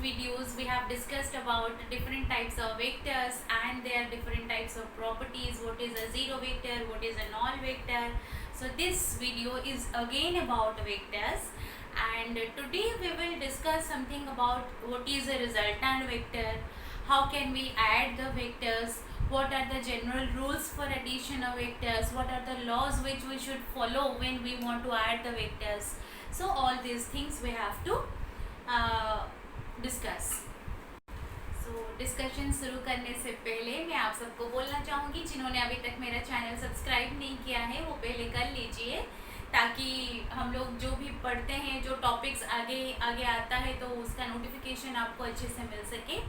videos we have discussed about different types of vectors and their different types of properties. What is a zero vector, what is a null vector. So this video is again about vectors, and today we will discuss something about what is a resultant vector, how can we add the vectors, what are the general rules for addition of vectors, what are the laws which we should follow when we want to add the vectors. So all these things we have to discuss. So discussion शुरू करने से पहले मैं आप सबको बोलना चाहूँगी, जिन्होंने अभी तक मेरा चैनल सब्सक्राइब नहीं किया है वो पहले कर लीजिए, ताकि हम लोग जो भी पढ़ते हैं, जो टॉपिक्स आगे आगे आता है तो उसका नोटिफिकेशन आपको अच्छे से मिल सके.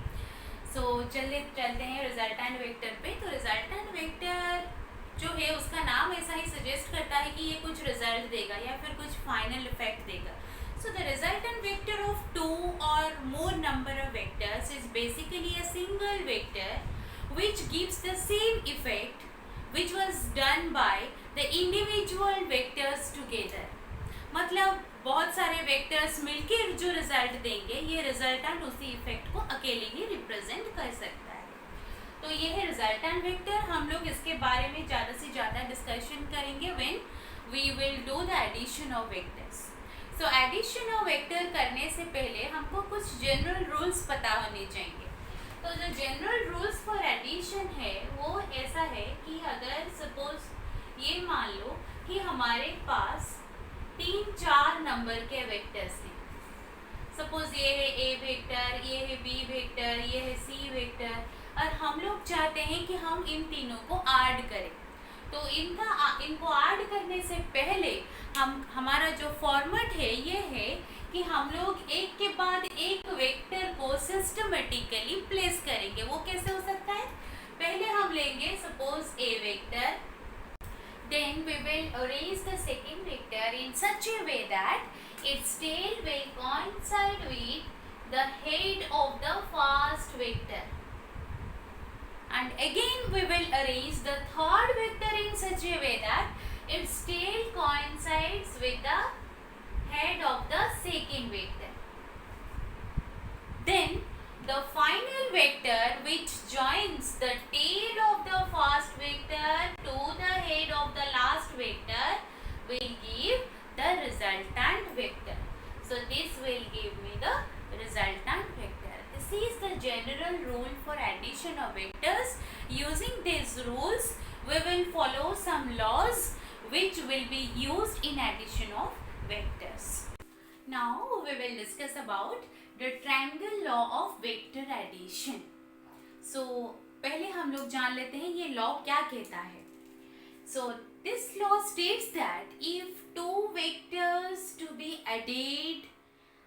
सो चलते हैं रिजल्टेंट वेक्टर पे. तो रिजल्टेंट वेक्टर जो है उसका नाम ऐसा ही सजेस्ट करता है कि ये कुछ रिजल्ट देगा या फिर कुछ फाइनल इफेक्ट देगा. So the resultant vector of two or more number of vectors is basically a single vector which gives the same effect which was done by the individual vectors together. मतलब बहुत सारे vectors मिलके जो result देंगे, ये resultant उसी effect को अकेले ही रिप्रेजेंट कर सकता है. तो ये है रिजल्टेंट वेक्टर. हम लोग इसके बारे में ज़्यादा से ज़्यादा डिस्कशन करेंगे when we will do the addition of vectors. तो एडिशन ऑफ वेक्टर करने से पहले हमको कुछ जनरल रूल्स पता होने चाहिए. तो जो जनरल रूल्स फॉर एडिशन है वो ऐसा है कि अगर सपोज ये मान लो कि हमारे पास 3-4 नंबर के वेक्टर्स हैं. सपोज ये है ए वेक्टर, ये है बी वेक्टर, ये है सी वेक्टर, और हम लोग चाहते हैं कि हम इन तीनों को ऐड करें. तो इनको ऐड करने से पहले हमारा जो फॉर्मेट है ये है कि हम लोग एक के बाद एक वेक्टर को सिस्टमेटिकली प्लेस करेंगे. वो कैसे हो सकता है? पहले हम लेंगे suppose A vector, then we will arrange the second vector in such a way that its tail will coincide with the head of the first vector. And again we will arrange the third vector in such a way that its tail coincides with the head of the second vector. Then the final vector which joins the tail of the first vector to the head of the last vector will give the resultant vector. So this will give me the resultant vector. This is the general rule for addition of vectors. Using these rules we will follow some laws which will be used in addition of vectors. Now we will discuss about the triangle law of vector addition. So पहले हम लोग जान लेते हैं ये law क्या कहता है. So this law states that if two vectors to be added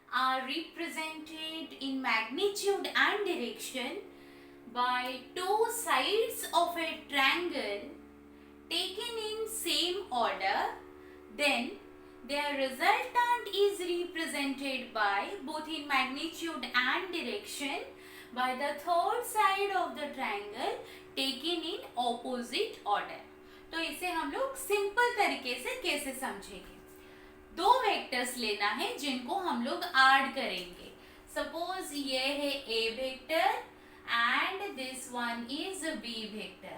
are represented in magnitude and direction by two sides of a triangle taken in same order, then their resultant is represented by both in magnitude and direction by the third side of the triangle taken in opposite order. तो इसे हम लोग simple तरीके से कैसे समझेंगे? दो vectors लेना है जिनको हम लोग ऐड करेंगे. सपोज ये है A vector and this one is B vector.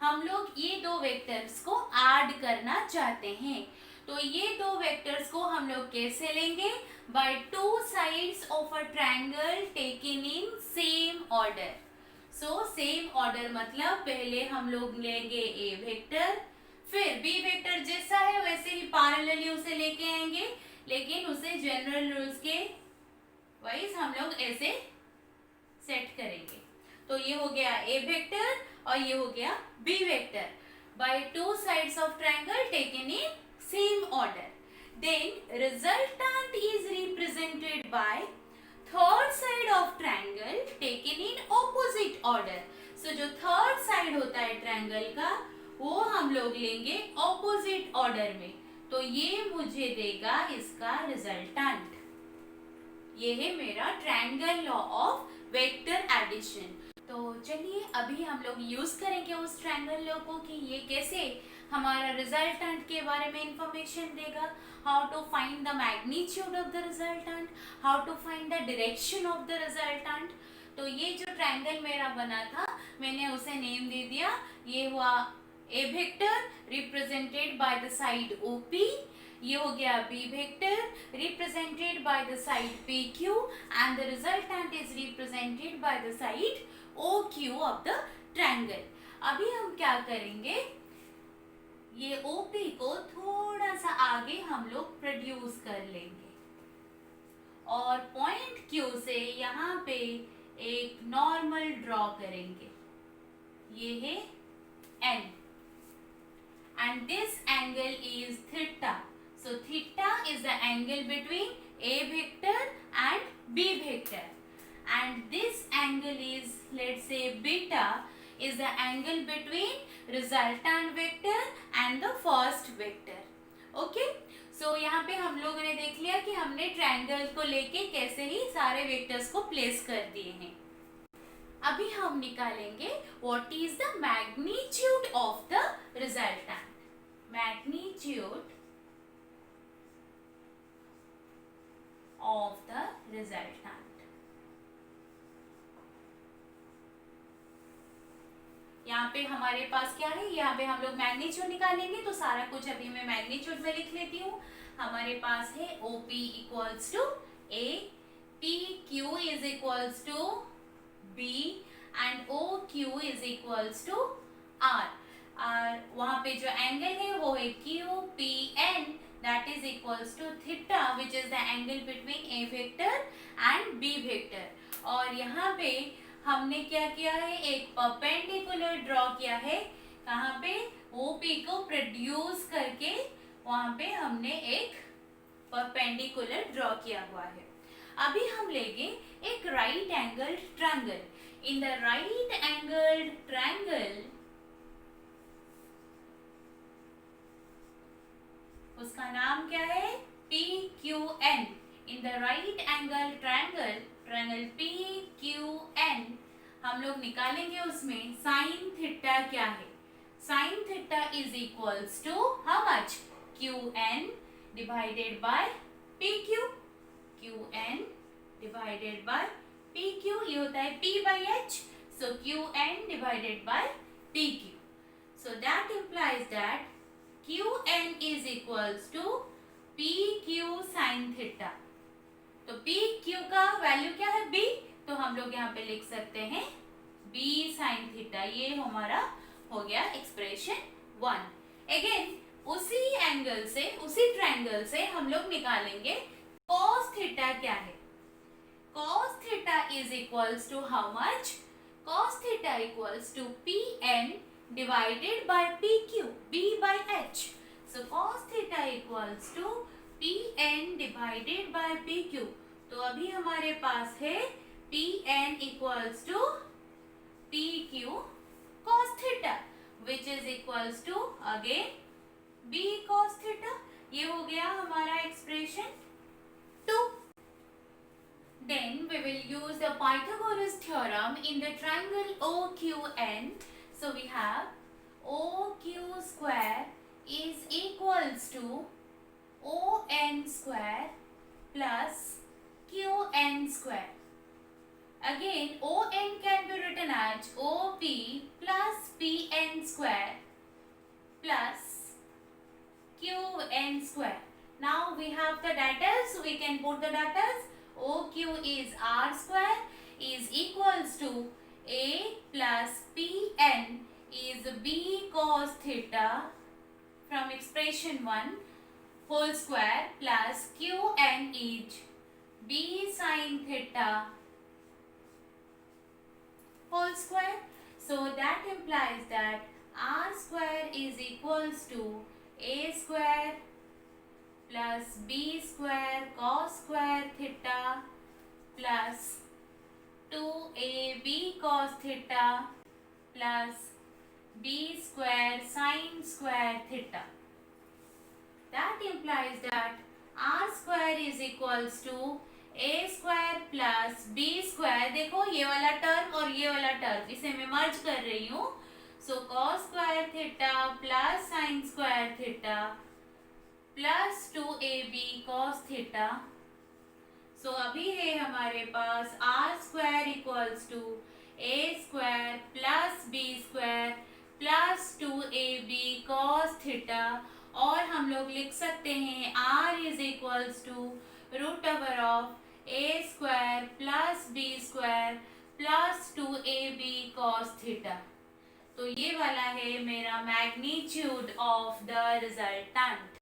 हम लोग ये दो वेक्टर्स को ऐड करना चाहते हैं. तो ये दो वेक्टर्स को हम लोग कैसे लेंगे? Bye two sides of a triangle taken in same order. So same order मतलब पहले हम लोग लेंगे ए वेक्टर, फिर बी वेक्टर जैसा है वैसे ही पैरेलली उसे लेके आएंगे, लेकिन उसे जनरल रूल्स के वाइज हम लोग ऐसे सेट करेंगे. तो ये हो गया ए वेक्टर और ये हो गया B vector by two sides of triangle taken in same order. Then resultant is represented by third side of triangle taken in opposite order. So जो थर्ड साइड होता है ट्रायंगल का वो हम लोग लेंगे ऑपोजिट ऑर्डर में. तो ये मुझे देगा इसका रिजल्टेंट. ये है मेरा triangle law of vector addition. तो चलिए अभी हम लोग यूज करेंगे उस ट्रायंगल लॉ को कि ये कैसे हमारा रिजल्टेंट के बारे में इंफॉर्मेशन देगा, how to find the magnitude of the resultant, how to find the direction of the resultant. तो ये जो ट्रायंगल मेरा बना था मैंने उसे नेम दे दिया, ये हुआ A vector represented by the side OP, ये हो गया B vector represented by the side PQ and the resultant is represented by the side OQ of the triangle. अभी हम क्या करेंगे, ये OP को थोड़ा सा आगे हम लोग प्रोड्यूस कर लेंगे और पॉइंट Q से यहाँ पे एक नॉर्मल ड्रॉ करेंगे, ये है N and this angle is theta. So theta is the angle between A vector and B vector, and this angle is, let's say, beta is the angle between resultant vector and the first vector. Okay, so यहाँ पे हम लोगों ने देख लिया कि हमने triangle को लेके कैसे ही सारे वेक्टर्स को प्लेस कर दिए हैं। अभी हम निकालेंगे what is the magnitude of the resultant. Magnitude of the resultant. यहाँ पे हमारे पास क्या है, यहाँ पे हम लोग मैग्नीट्यूड निकालेंगे, तो सारा कुछ अभी मैं मैग्नीट्यूड में लिख लेती हूँ। हमारे पास है OP equals to A, PQ is equals to B and OQ is equals to R. और वहाँ पे जो एंगल है वो है QPN, that is equals to theta, which is the angle between A vector and B vector. और यहाँ पे हमने क्या किया है, एक परपेंडिकुलर ड्रॉ किया है, कहाँ पे, OP को प्रोड्यूस करके वहाँ पे हमने एक परपेंडिकुलर ड्रॉ किया हुआ है। अभी हम लेंगे एक right angle triangle. In the right angled triangle, उसका नाम क्या है, PQN. In the right angled triangle, triangle PQN, हम लोग निकालेंगे उसमें साइन थीटा क्या है। Sine theta is equals to how much, QN divided by PQ, QN divided by PQ, ये होता है P by H, so QN divided by PQ. So that implies that QN is equals to PQ sin theta. तो PQ का value क्या है, B, तो हम लोग यहाँ पे लिख सकते हैं B sin theta। ये हमारा हो गया एक्सप्रेशन 1। अगेन उसी एंगल से, उसी ट्रायंगल से हम लोग निकालेंगे cos theta क्या है। Cos theta is equals to how much? Cos theta equals to Pn divided by PQ, B by H. So cos theta equals to Pn divided by PQ. तो अभी हमारे पास है Pn equals to PQ cos theta, which is equals to again B cos theta. ये हो गया हमारा expression 2। Then we will use the Pythagoras theorem in the triangle OQN. So we have OQ square is equals to ON square plus QN square. Again ON can be written as OP plus PN square plus QN square. Now we have the data, so we can put the data. OQ is R square is equals to A plus PN is B cos theta from expression 1 whole square plus QN is B sin theta whole square. So that implies that R square is equals to A square plus B square cos square theta plus 2AB cos theta plus B square sin square theta. That implies that R square is equals to A square plus B square। देखो ये वाला term और ये वाला term इसे मैं मर्ज कर रही हूँ, So cos square theta plus sin square theta plus 2ab cos theta. So अभी है हमारे पास r square equals to a square plus b square plus 2ab cos theta. और हम लोग लिख सकते हैं r is equals to root over of a square plus b square plus 2ab cos theta. तो ये वाला है मेरा magnitude of the resultant.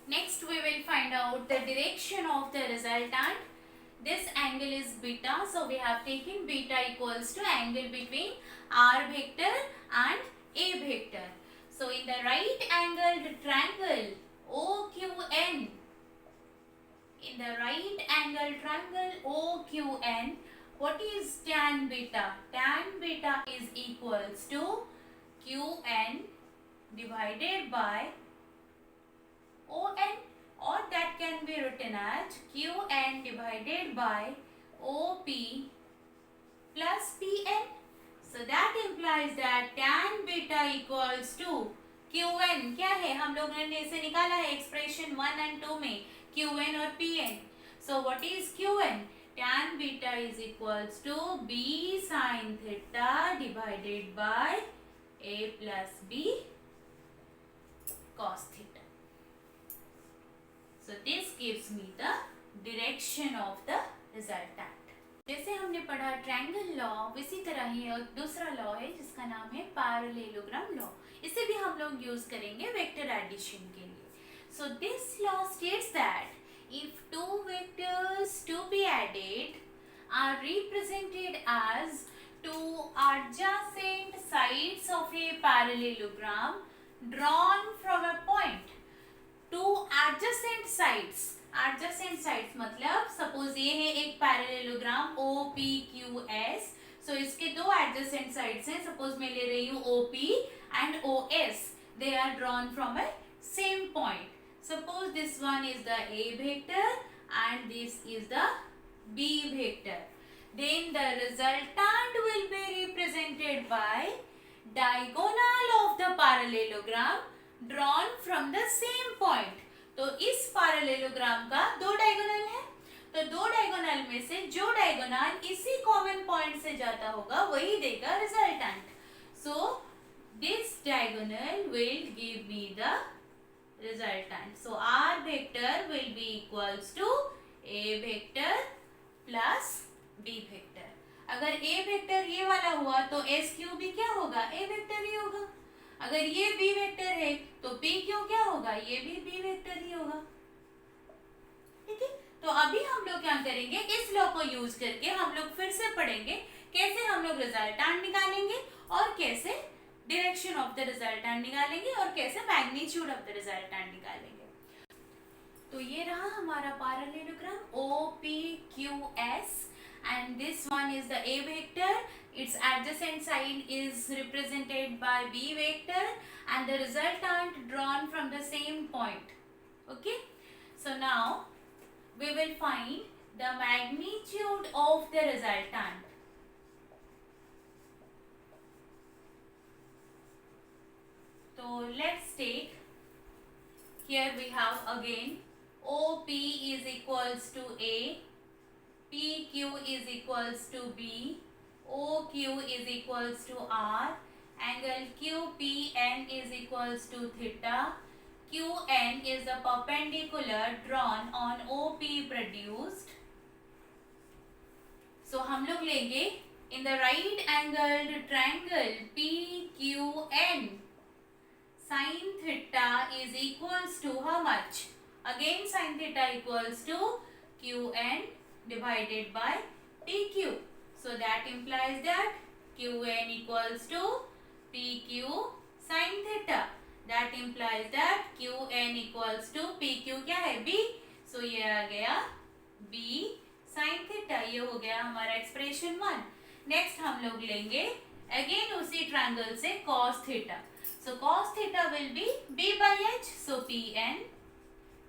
Next we will find out the direction of the resultant. This angle is beta, so we have taken beta equals to angle between r vector and a vector. So in the right angled triangle OQN, in the right angled triangle OQN, what is tan beta? Tan beta is equals to QN divided by ON, or that can be written as QN divided by OP plus PN. So that implies that tan beta equals to QN. क्या है, हम लोगों ने इसे निकाला है expression 1 and 2 में, QN और PN. So what is QN? Tan beta is equals to B sin theta divided by A plus B cos theta. So this gives me the direction of the resultant. जैसे हमने पढ़ा triangle law, इसी तरह ही एक दूसरा law है जिसका नाम है पैरेललोग्राम लॉ. इसे भी हम लोग यूज करेंगे वेक्टर एडिशन के लिए. So this law states that if two vectors to be added are represented as two adjacent sides of a parallelogram drawn from a point. Two adjacent sides, adjacent sides मतलब suppose ये है एक parallelogram OPQS. सो इसके दो adjacent sides हैं. Suppose मैं ले रही हूँ OP and OS. They are drawn from a same point. Suppose this one is the A vector and this is the B vector. Then the resultant will be represented by diagonal of the parallelogram drawn from the same point. तो इस parallelogram का दो diagonal है, तो दो diagonal में से जो डायगोनल इसी कॉमन पॉइंट से जाता होगा वही देगा resultant. So this diagonal will give me the resultant. So R vector will be equals to A vector plus B vector. अगर ए वेक्टर ये वाला हुआ तो एस क्यू भी क्या होगा, ए वेक्टर ही होगा. अगर ये बी वेक्टर है तो पी क्यू क्या होगा, ये भी बी वेक्टर ही होगा. ठीक है, तो अभी हम लोग क्या करेंगे, इस लॉ को यूज करके हम लोग फिर से पढ़ेंगे कैसे हम लोग रिजल्टेंट निकालेंगे और कैसे डायरेक्शन ऑफ द रिजल्टेंट निकालेंगे और कैसे मैग्नीट्यूड ऑफ द रिजल्टेंट निकालेंगे. तो ये रहा हमारा parallelogram OPQS and this one is the A vector. Its adjacent side is represented by B vector and the resultant drawn from the same point. Okay, so now we will find the magnitude of the resultant. So let's take, here we have again OP is equals to A, PQ is equals to B, OQ is equals to R, angle QPN is equals to theta, QN is the perpendicular drawn on OP produced. So हम लोग लेंगे in the right angled triangle PQN, sin theta is equals to how much? Again sin theta equals to QN divided by PQ. So that implies that QN equals to PQ sin theta. That implies that QN equals to PQ क्या है, B. So ये आ गया B sin theta. ये हो गया हमारा expression 1. Next हम लोग लेंगे अगेन उसी ट्रायंगल से cos theta. So cos theta will be B by H. So PN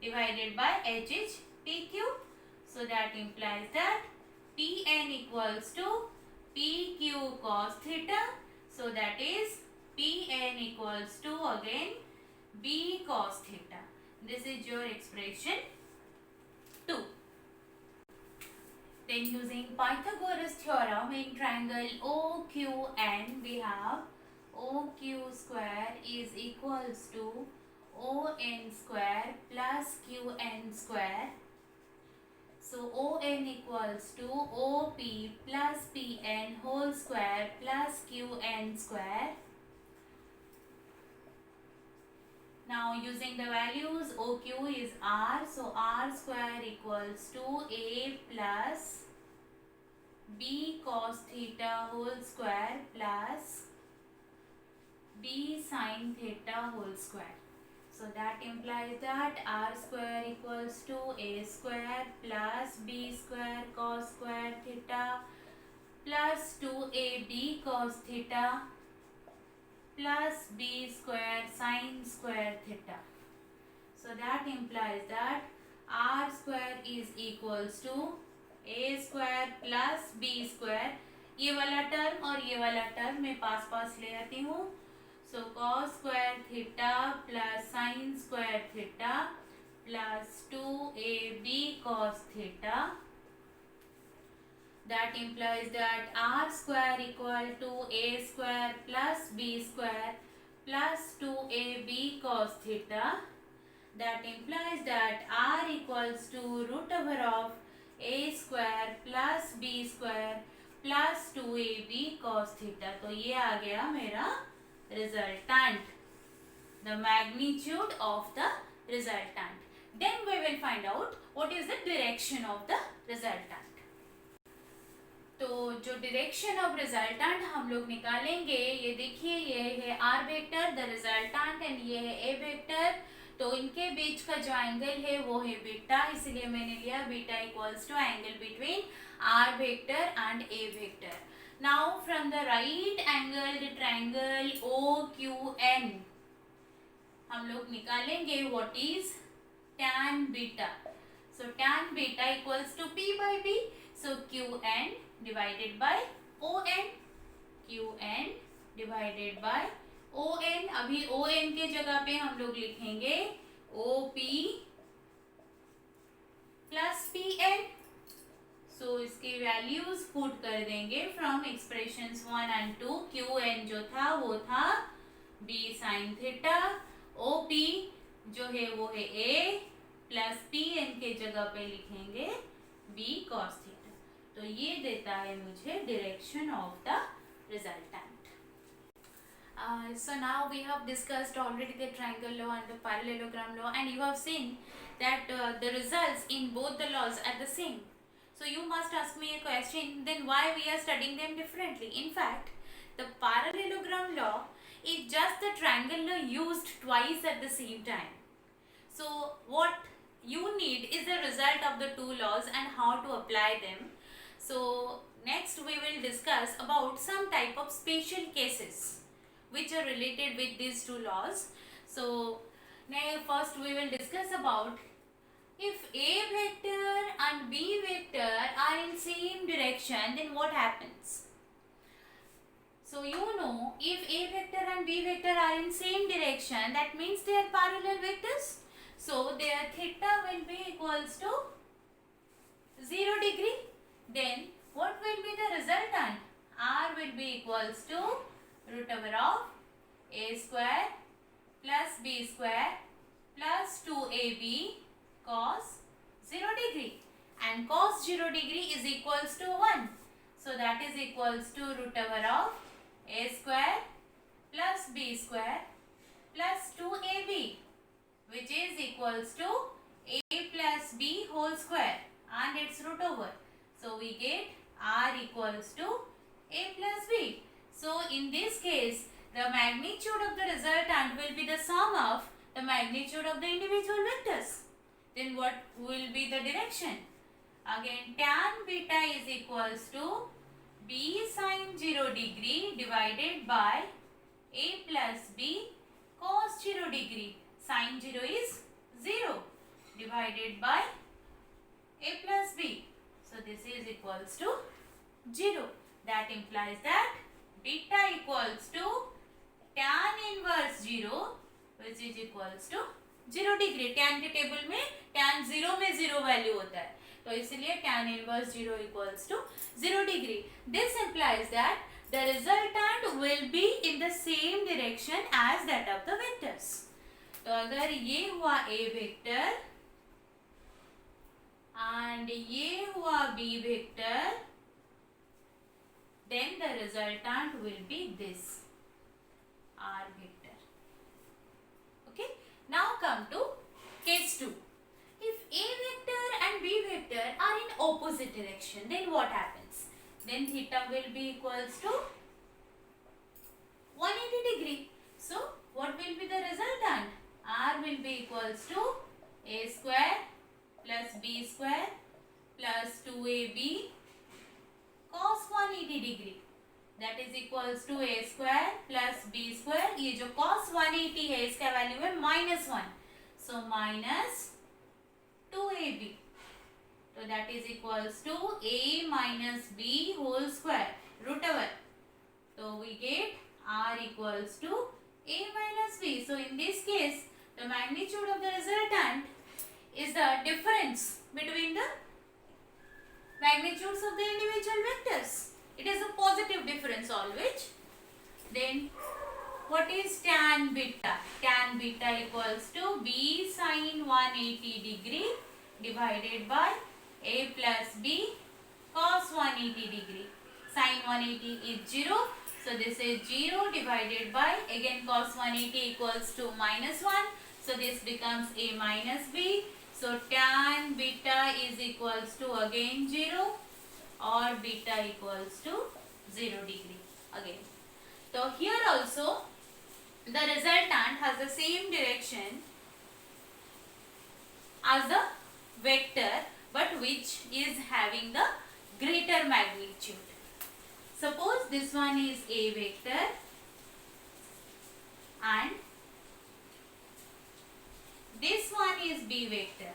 divided by H is PQ. So that implies that PN equals to PQ cos theta. So that is Pn equals to again B cos theta. This is your expression 2. Then using Pythagoras theorem in triangle OQN, we have OQ square is equals to ON square plus QN square. So ON equals to OP plus PN whole square plus QN square. Now using the values, OQ is R, so R square equals to A plus B cos theta whole square plus B sin theta whole square. So that implies that R square equals to A square plus B square cos square theta plus 2AB cos theta plus B square sin square theta. So that implies that R square is equals to A square plus B square. ये वाला term और ये वाला term मैं पास पास ले आती हूँ. So cos square theta plus sin square theta plus 2AB cos theta. That implies that R square equal to A square plus B square plus 2AB cos theta. That implies that R equals to root over of A square plus B square plus 2AB cos theta. तो ये आ गया मेरा resultant, the magnitude of the resultant. Then we will find out what is the direction of the resultant. तो जो direction of resultant हम लोग निकालेंगे, ये देखिए ये है R vector the resultant and ये है ए वेक्टर. तो इनके बीच का जो एंगल है वो है बीटा, इसलिए मैंने लिया beta equals to angle between R vector and A vector. Now from the right angled triangle O Q N हम लोग निकालेंगे what is tan beta. So tan beta equals to p by b. So qn divided by on, qn divided by on. अभी on के जगह पे हम लोग लिखेंगे op plus pn. So इसकी वैल्यूज पुट कर देंगे फ्रॉम एक्सप्रेशंस 1 and 2. qn जो था वो था b sin थीटा, op जो है वो है a प्लस pn के जगह पे लिखेंगे b cos थीटा. तो ये देता है मुझे direction of the resultant. So now we have discussed already the triangle law and the parallelogram law, and you have seen that the results in both the laws are the same. So you must ask me a question, then why we are studying them differently? In fact, the parallelogram law is just the triangle law used twice at the same time. So what you need is the result of the two laws and how to apply them. So next we will discuss about some type of special cases which are related with these two laws. So now first we will discuss about if A vector and B vector are in same direction, then what happens? So you know, if A vector and B vector are in same direction, that means they are parallel vectors. So their theta will be equals to 0 degree. Then what will be the resultant? R will be equals to root over of A square plus B square plus 2AB cos 0 degree, and cos 0 degree is equals to 1. So that is equals to root over of A square plus B square plus 2AB, which is equals to A plus B whole square and its root over. So we get R equals to A plus B. So in this case, the magnitude of the resultant will be the sum of the magnitude of the individual vectors. Then what will be the direction? Again, tan beta is equals to B sin 0 degree divided by A plus B cos 0 degree. Sin 0 is 0 divided by A plus B. So this is equals to 0. That implies that beta equals to tan inverse 0 which is equals to 0 degree. tan के table में tan 0 में 0 value होता है, तो इसलिए tan inverse 0 equals to 0 degree. This implies that the resultant will be in the same direction as that of the vectors. तो अगर ये हुआ A वेक्टर and ये हुआ B vector, then the resultant will be this R vector. Okay, now come to case 2. If A vector and B vector are in opposite direction, then what happens? Then theta will be equals to 180 degree. So what will be the resultant? R will be equals to A square plus B square plus 2AB cos 180 degree. That is equals to A square plus B square. ये जो cos 180 है इसका value है -1. So minus 2AB. So that is equals to A minus B whole square root over. So we get R equals to A minus B. So in this case, the magnitude of the resultant is the difference between the magnitudes of the individual vectors. It is a positive difference always. Then what is tan beta? Tan beta equals to B sin 180 degree divided by A plus B cos 180 degree. Sin 180 is 0. So this is 0 divided by, again cos 180 equals to -1. So this becomes A minus B. So tan beta is equals to again 0 or beta equals to 0 degree again. So here also the resultant has the same direction as the vector but which is having the greater magnitude. Suppose this one is A vector and this one is B vector.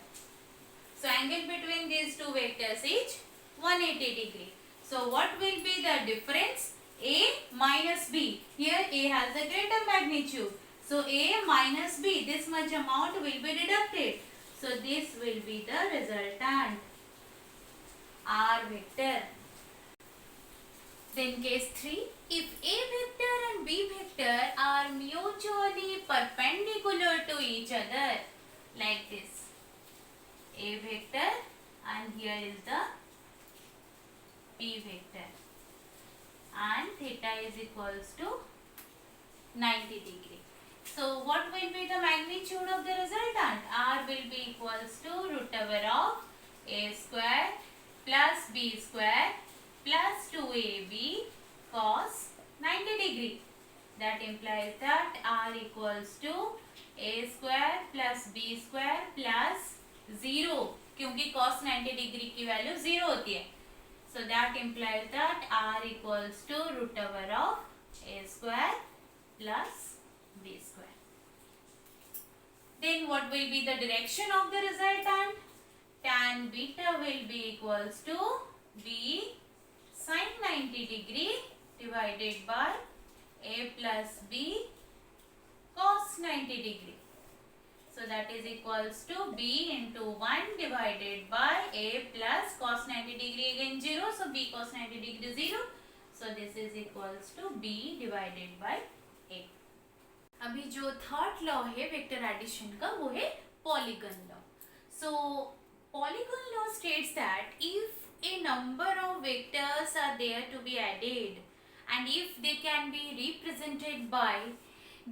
So angle between these two vectors is 180 degree. So what will be the difference? A minus B. Here A has a greater magnitude. So A minus B, this much amount will be deducted. So this will be the resultant R vector. Then case 3. If A vector and B vector are mutually perpendicular to each other, like this, A vector and here is the B vector, and theta is equals to 90 degree. So what will be the magnitude of the resultant? R will be equals to root over of A square plus B square plus 2AB cos 90 degree. That implies that R equals to A square plus B square plus 0, क्योंकि cos 90 degree की value 0 होती है. So that implies that R equals to root over of A square plus B square. Then what will be the direction of the resultant? Tan beta will be equals to B sin 90 degree divided by A plus B cos 90 degree. So that is equals to B into 1 divided by A plus cos 90 degree again 0. So B cos 90 degree 0. So this is equals to B divided by A. अभी जो third law है vector addition का वो है polygon law. So polygon law states that if a number of vectors are there to be added and if they can be represented by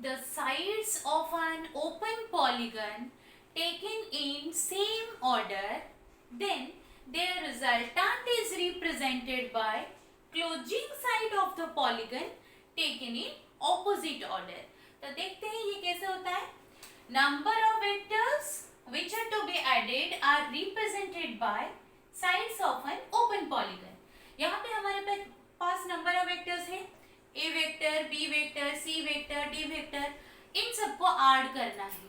the sides of an open polygon taken in same order, then their resultant is represented by closing side of the polygon taken in opposite order. तो देखते हैं ये कैसे होता है. Number of vectors which are to be added are represented by sides of an open polygon. यहाँ पे हमारे पास नंबर ऑफ वेक्टर्स है, A vector, B vector, C vector, D vector. इन सबको ऐड करना है.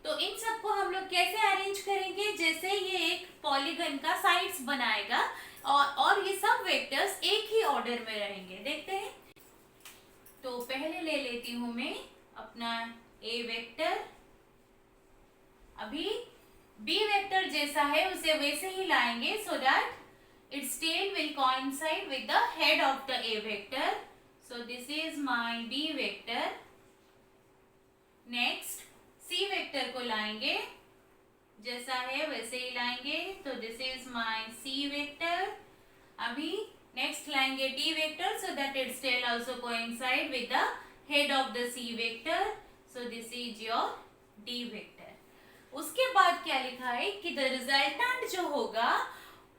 तो इन सबको हम लोग कैसे अरेंज करेंगे? जैसे ये एक पॉलीगन का साइड्स बनाएगा और ये सब वेक्टर्स एक ही ऑर्डर में रहेंगे. देखते हैं. तो पहले ले लेते लेती हूं मैं अपना ए वेक्टर, अभी बी वेक्टर जैसा है उसे वैसे ही लाएंगे so that its tail will coincide with the head of the A vector. So this is my B vector. Next C vector को लाएंगे, जैसा है वैसे ही लाएंगे. तो this is my C vector. अभी नेक्स्ट लाएंगे D vector so that its tail also coincide with the head of the C vector. So this is your D vector. उसके बाद क्या लिखा है कि द रिजल्टेंट जो होगा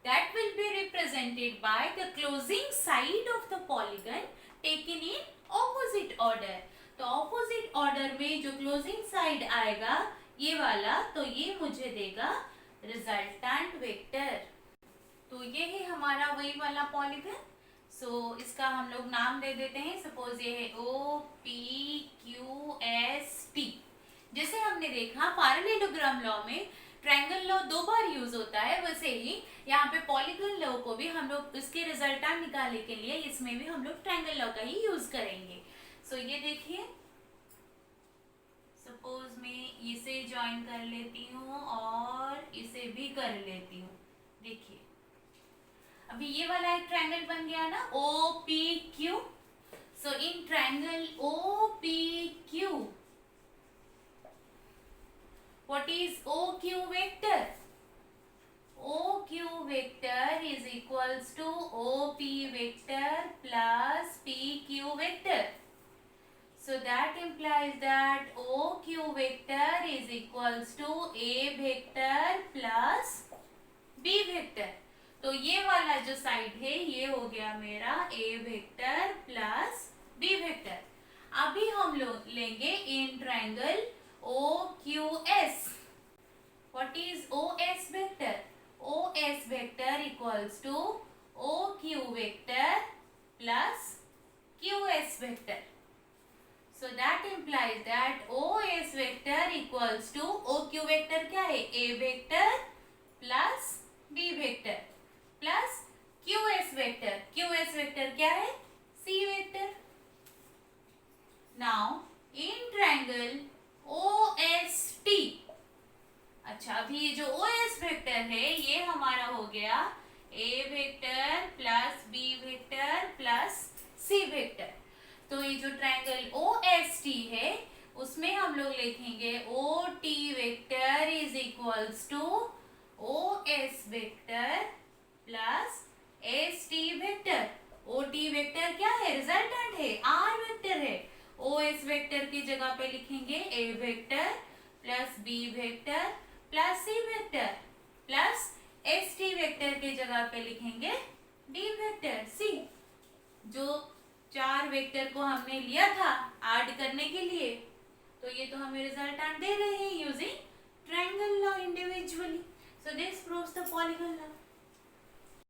that will be represented by the closing side of the polygon taken in opposite order. तो opposite order में जो closing side आएगा ये वाला, तो ये मुझे देगा resultant vector. तो ये है हमारा वही वाला पॉलीगन. सो इसका हम लोग नाम दे देते हैं. सपोज ये है O P Q S T. जैसे हमने देखा पैरेललोग्राम लॉ में ट्रायंगल लॉ 2 बार यूज होता है, वैसे ही यहाँ पे पॉलीगन लॉ को भी हम लोग इसके रिजल्टेंट निकालने के लिए इसमें भी हम लोग ट्रायंगल लॉ का ही यूज करेंगे. सो ये देखिए, सपोज मैं इसे ज्वाइन कर लेती हूँ और इसे भी कर लेती हूँ. देखिए अभी ये वाला एक ट्रायंगल बन गया ना O P Q. So in triangle O P Q what is OQ vector? OQ vector is equals to OP vector plus PQ vector. So that implies that OQ vector is equals to A vector plus B vector. तो ये वाला जो side है ये हो गया मेरा A vector plus B vector. अभी हम लोग लेंगे in triangle OQS. What is OS vector? OS vector equals to OQ vector plus QS vector. So that implies that OS vector equals to OQ vector क्या है? A vector plus B vector plus QS vector. QS vector क्या है? C vector. Now in triangle OST. अच्छा अभी ये जो OS vector है ये हमारा हो गया A vector plus B vector plus C vector. तो ये जो ट्रायंगल OST है उसमें हम लोग लिखेंगे OT vector is equals to OS vector plus ST vector. OT vector क्या है? रिजल्टेंट है, R वेक्टर है. OS वेक्टर की जगह पे लिखेंगे A vector plus B vector plus C vector plus ST vector की जगह पे लिखेंगे D वेक्टर C. जो 4 वेक्टर को हमने लिया था ऐड करने के लिए, तो ये तो हमें रिजल्टेंट दे रहे हैं using triangle law individually. So this proves the polygon law.